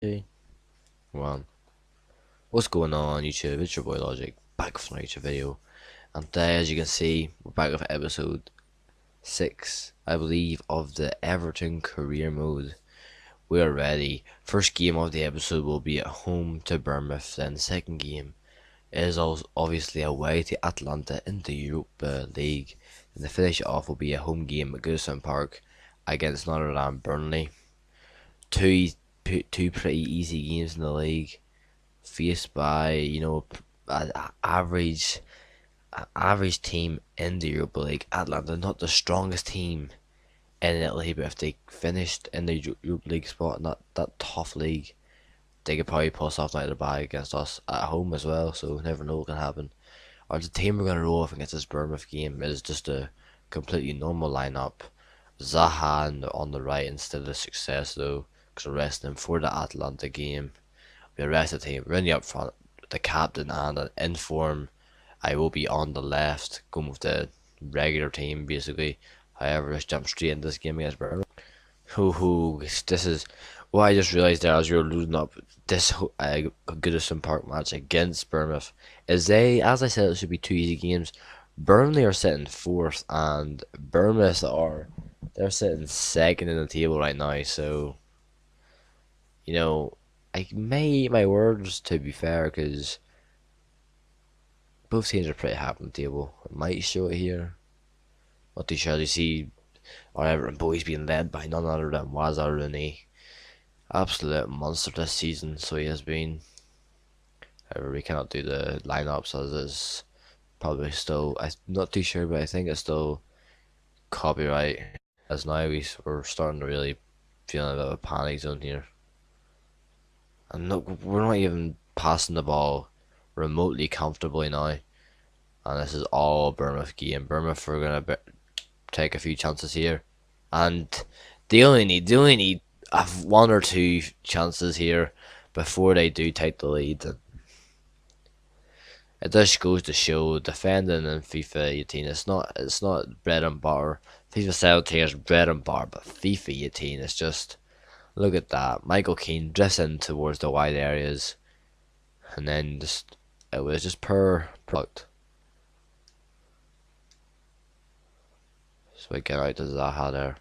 Hey, one. What's going on YouTube? It's your boy Logic, back with another video. And today, as you can see, we're back with episode 6, I believe, of the Everton career mode. We are ready. First game of the episode will be at home to Bournemouth, then the second game is also obviously away to Atlanta in the Europa League. And the finish it off will be a home game at Goodison Park against Notre Dame Burnley. Two, two pretty easy games in the league, faced by average average team in the Europa League. Atlanta, not the strongest team in Italy, but if they finished in the Europa League spot, not that tough league, they could probably pull something out of the bag against us at home as well. So never know what can happen. Or the team we're gonna roll with against this Bournemouth game is just a completely normal lineup. Zaha on the right instead of Success though, because we're resting him for the Atlanta game. The rest of the team, Rooney up front, the captain and an inform. I will be on the left, going with the regular team basically. However, let's jump straight into this game against Bournemouth. This is what I just realised there as you were losing up this Goodison Park match against Bournemouth. Is as I said, it should be two easy games. Burnley are sitting fourth, and they're sitting second in the table right now. So you know, I may eat my words to be fair, because both teams are pretty happy on the table. I might show it here. Not too sure. You see our Everton boys being led by none other than Rooney. Absolute monster this season, so he has been. However, we cannot do the lineups as is probably still. I'm not too sure, but I think it's still copyright. As now we're starting to really feel a bit of a panic zone here. And look, we're not even passing the ball remotely comfortably now. And this is all Bournemouth game. Bournemouth are gonna take a few chances here, and they only need one or two chances here before they do take the lead. And it just goes to show defending in FIFA 18. It's not bread and butter. FIFA 17 is bread and butter, but FIFA 18 is just, look at that. Michael Keane drifts in towards the wide areas, and then it was just per product. So we get out to Zaha there.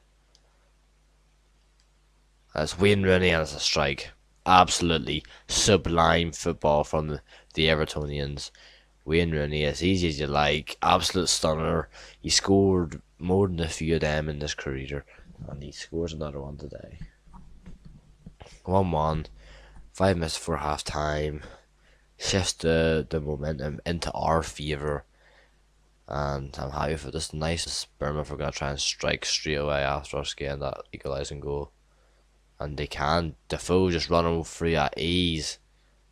That's Wayne Rooney and it's a strike. Absolutely sublime football from the Evertonians. Wayne Rooney, as easy as you like. Absolute stunner. He scored more than a few of them in this career. And he scores another one today. 1-1. 5 minutes before half time. Shifts the momentum into our favour. And I'm happy for this nice Bournemouth. We're going to try and strike straight away after us getting that equalising goal. And they can. Defoe just running free at ease.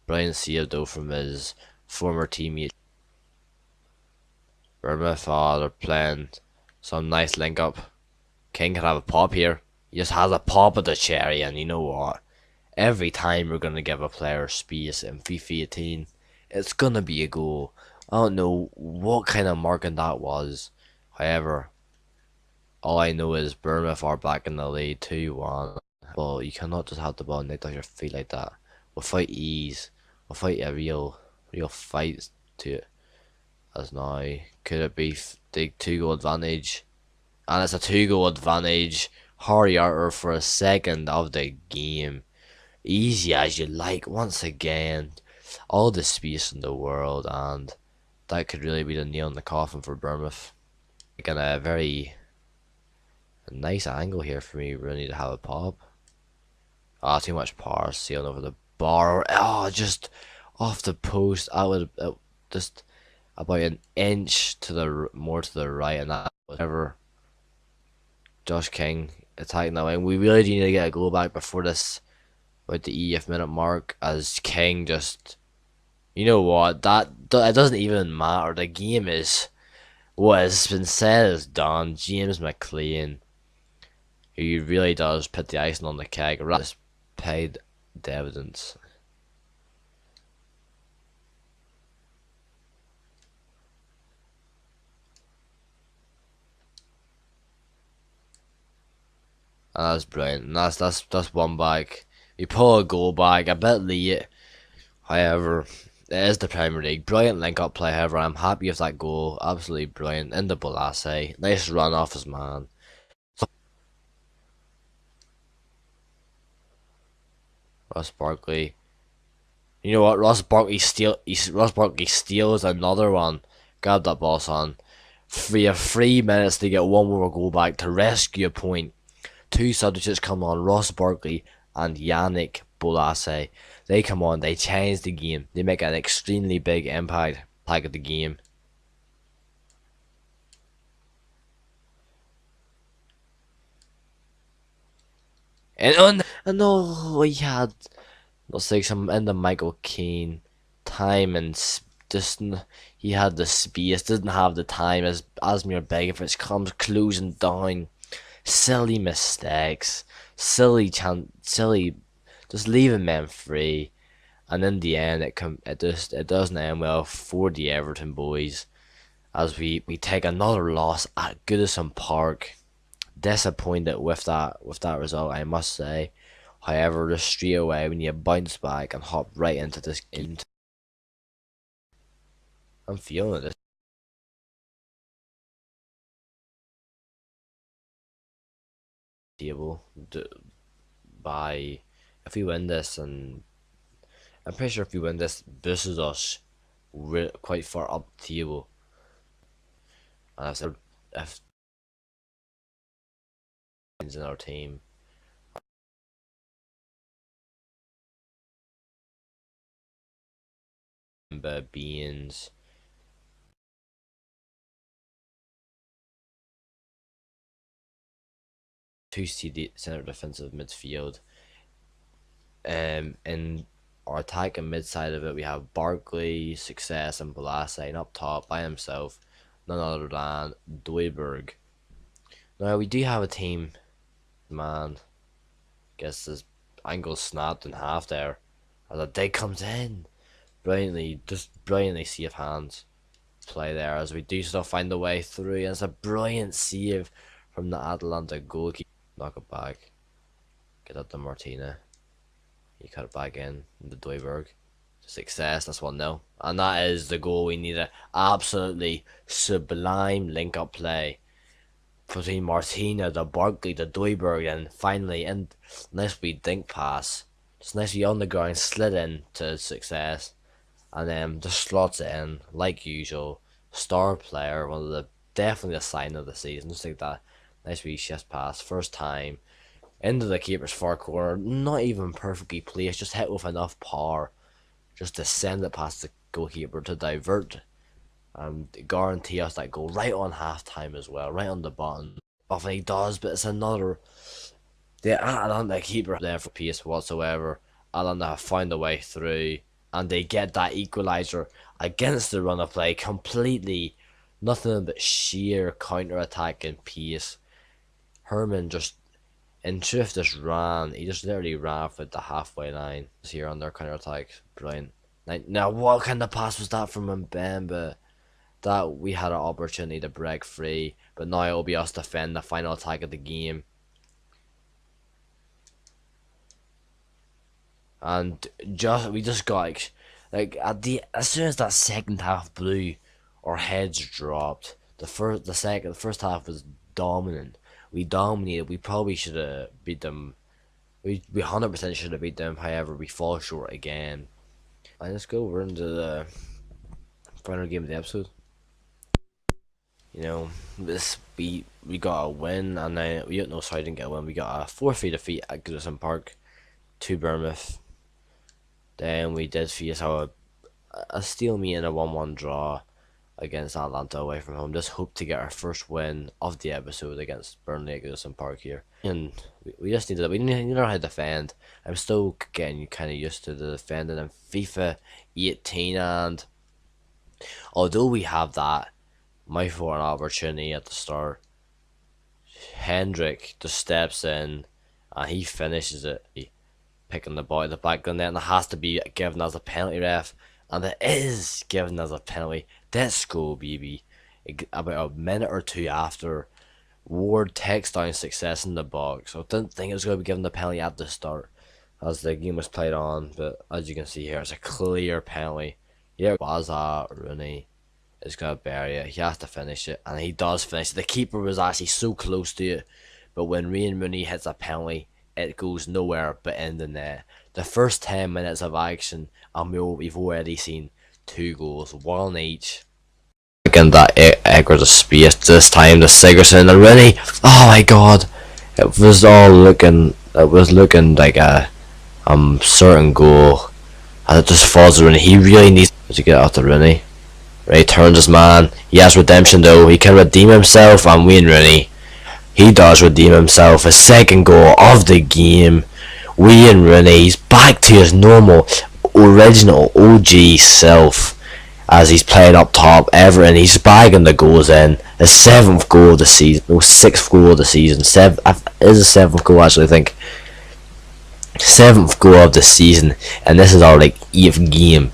Brilliant save though from his former teammate. Bournemouth they're playing some nice link up. King can have a pop here. He just has a pop of the cherry, and you know what? Every time we're gonna give a player space in FIFA 18, it's gonna be a goal. I don't know what kind of marking that was. However, all I know is Bournemouth are back in the lead 2-1. Well, you cannot just have the ball nicked off your feet like that. Without ease, without a real fight to it. As now, could it be the 2 goal advantage? And it's a 2 goal advantage. Harry Arter for a second of the game. Easy as you like. Once again, all the space in the world, and that could really be the nail in the coffin for Bournemouth. Again, a nice angle here for me. Really to have a pop. Ah, too much power sailing over the bar. Oh, just off the post. I would just about an inch to the more to the right, and that whatever. Josh King attacking that way. We really do need to get a goal back before this, about the EF minute mark, as King just, you know what, it doesn't even matter. The game is, what has been said is done. James McLean, he really does put the icing on the cake. Just paid dividends. And that's brilliant. And that's one back. We pull a goal back a bit late. However, it is the Premier League. Brilliant link-up play. However, I'm happy with that goal. Absolutely brilliant. In the Bolasie. Nice run off his man. Ross Barkley. You know what? Ross Barkley steals another one. Grab that ball, son. You have 3 minutes to get one more goal back to rescue a point. Two substitutes come on, Ross Barkley and Yannick Bolasie. They come on, they change the game. They make an extremely big impact of the game. And no, we had let's say some in the Michael Keane time and just he had the space, didn't have the time as Asmir Begovic comes closing down. Silly mistakes, silly, just leaving men free, and in the end, it doesn't end well for the Everton boys as we take another loss at Goodison Park. Disappointed with that result, I must say. However, just straight away we need to bounce back and hop right into this game. I'm feeling this table by if we win this, and I'm pretty sure if we win this, boosts us quite far up the table. And I've said if in our team, but Beans, two CD center defensive midfield, in our attack and mid side of it, we have Barkley, Success, and Bolasie, and up top by himself, none other than Duyberg. Now we do have a team, man. Guess this angle snapped in half there as a dig comes in. Brilliantly safe hands play there as we do still find the way through. And it's a brilliant save from the Atalanta goalkeeper. Knock it back. Get up to Martina. He cut it back in the Duyberg. Success, that's 1-0. And that is the goal we needed. Absolutely sublime link up play between Martina, the Barkley, the Duyberg, and finally, and nice wee dink pass. Just nicely on the ground, slid in to Success, and then just slots it in like usual. Star player, one of the definitely a sign of the season. Just like that, nice wee chest pass, first time into the keeper's far corner. Not even perfectly placed, just hit with enough power, just to send it past the goalkeeper to divert and guarantee us that goal right on half time as well, right on the button. Often he does, but it's another. The Atalanta keeper there for pace whatsoever. Atalanta have found a way through, and they get that equaliser against the run of play completely. Nothing but sheer counter attack and pace. Herman just, in truth, just ran. He just literally ran for the halfway line. Here on their counter attack, brilliant. Now, what kind of pass was that from Mbemba? That we had an opportunity to break free, but now it'll be us defend the final attack of the game. And we just got like at the as soon as that second half blew, our heads dropped. The first half was dominant. We dominated. We probably should have beat them. We 100% should have beat them. However, we fall short again. And let's go. We're into the final game of the episode. You know, this we got a win, and then we no sorry didn't get a win. We got a 4-3 defeat at Goodison Park to Bournemouth. Then we did face a stalemate and a 1-1 draw against Atlanta away from home. Just hope to get our first win of the episode against Burnley at Goodison Park here. And we just need to know how to defend. I'm still getting kind of used to the defending in FIFA 18, and although we have that my for an opportunity at the start, Hendrick just steps in and he finishes it, picking the ball at the back of the net, and it has to be given as a penalty, ref, and it is given as a penalty. Let's go, baby. About a minute or two after, Ward takes down Success in the box. I didn't think it was going to be given the penalty at the start. as the game was played on, but as you can see here, it's a clear penalty. Yeah, Baza Rooney is going to bury it. He has to finish it, and he does finish it. The keeper was actually so close to it, but when Wayne Rooney hits a penalty, it goes nowhere but in the net. The first 10 minutes of action, and we've already seen 2 goals, 1 each. Again, that Eckers of space, this time the Sigurdsson and the Rooney. Oh my god, it was looking like a certain goal, and it just falls to Rooney. He really needs to get out to Rooney. Right, turns his man. He has redemption though. He can redeem himself, and Wayne Rooney, he does redeem himself. His second goal of the game. Wayne Rooney's back to his normal, original OG self as he's playing up top. Everton, he's bagging the goals in. His 7th goal of the season, no, 6th goal of the season. Is the 7th goal actually? I think 7th goal of the season, and this is our 8th game.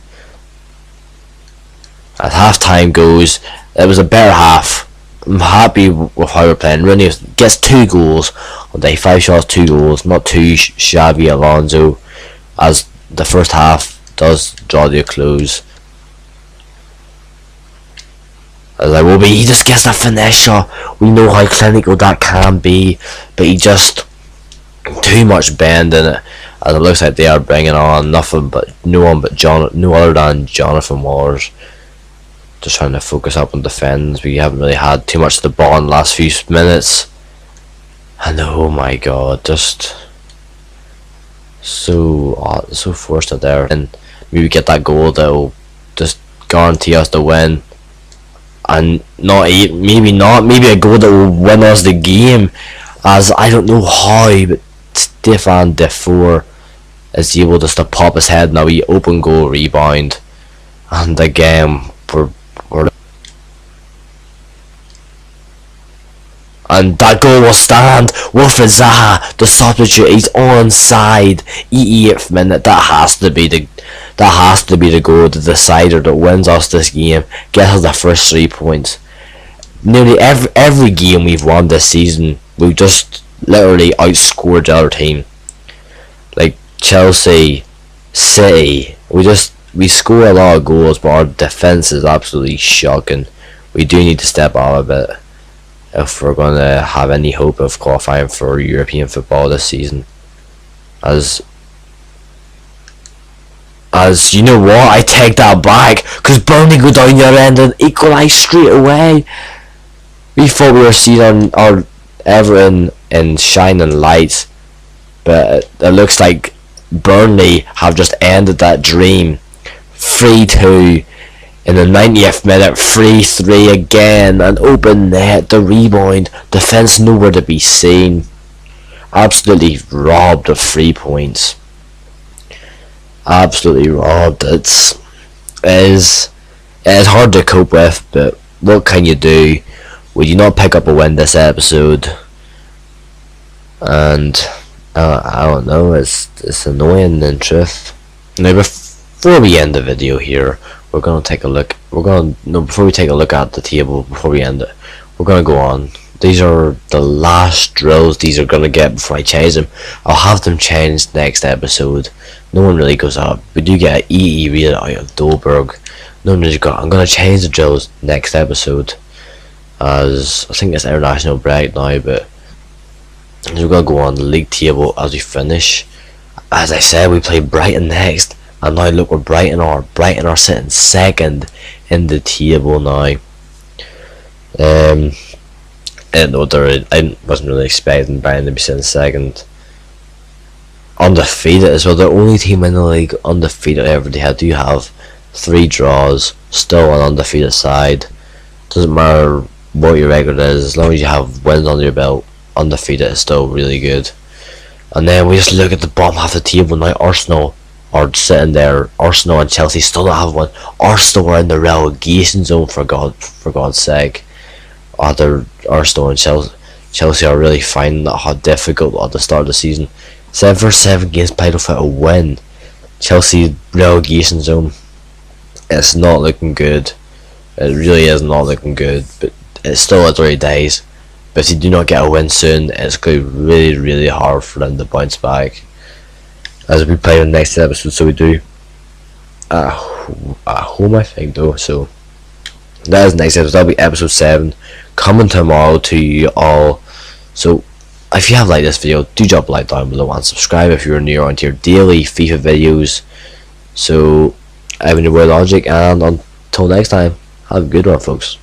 As half time goes, it was a better half. I'm happy with how we're playing. Rooney gets 2 goals on day, 5 shots, 2 goals, not too shabby Alonso, as the first half does draw to a close. As I will be, he just gets that finesse shot. We know how clinical that can be, but he just too much bend in it. As it looks like they are bringing on no other than Jonathan Wars. Just trying to focus up on defence. We haven't really had too much of the ball in the last few minutes. And oh my god, just so fortunate there. And maybe get that goal that will just guarantee us the win. And maybe a goal that will win us the game. As I don't know how, but Stefan Defour is able just to pop his head now. He open goal rebound. And again, and that goal will stand. Wilfried Zaha, the substitute, he's onside. 88th minute. That has to be the goal, the decider that wins us this game, gets us the first 3 points. Nearly every game we've won this season, we've just literally outscored the other team. Like Chelsea, City, we score a lot of goals, but our defence is absolutely shocking. We do need to step up a bit if we're going to have any hope of qualifying for European football this season. As you know what, I take that back, because Burnley go down your end and equalise straight away. We thought we were seeing our Everton in shining lights, but it looks like Burnley have just ended that dream. 3-2 in the 90th minute, 3-3 again, an open net, the rebound, defence nowhere to be seen. Absolutely robbed of 3 points. Absolutely robbed. It is hard to cope with, but what can you do? Would you not pick up a win this episode? And I don't know, it's annoying in truth. Now before we end the video here, we're gonna take a look. Before we take a look at the table, before we end it, we're gonna go on. These are the last drills these are gonna get before I change them. I'll have them changed next episode. No one really goes up. We do get an EE rated out of Dolberg. No one really got. I'm gonna change the drills next episode, as I think it's international break now. But we're gonna go on the league table as we finish. As I said, we play Brighton next, and now look, Brighton are sitting second in the table now. I wasn't really expecting Brighton to be sitting second. Undefeated as well. The only team in the league undefeated ever. They do have 3 draws, still an undefeated side. Doesn't matter what your record is, as long as you have wins under your belt, undefeated is still really good. And then we just look at the bottom half of the table now. Arsenal are sitting there. Arsenal and Chelsea still don't have one. Arsenal are in the relegation zone, for God's sake. Arsenal and Chelsea are really finding that hard difficult at the start of the season. 7 games played without a win. Chelsea relegation zone. It's not looking good. It really is not looking good. But it's still at 3 days. But if you do not get a win soon, it's going to be really, really hard for them to bounce back. as we play in the next episode. So we do at home, I think, though. So that is the next episode. That'll be episode 7 coming tomorrow to you all. So if you have liked this video, do drop a like down below and subscribe if you're new onto your daily FIFA videos. So I've been your boy Logic, and until next time, have a good one, folks.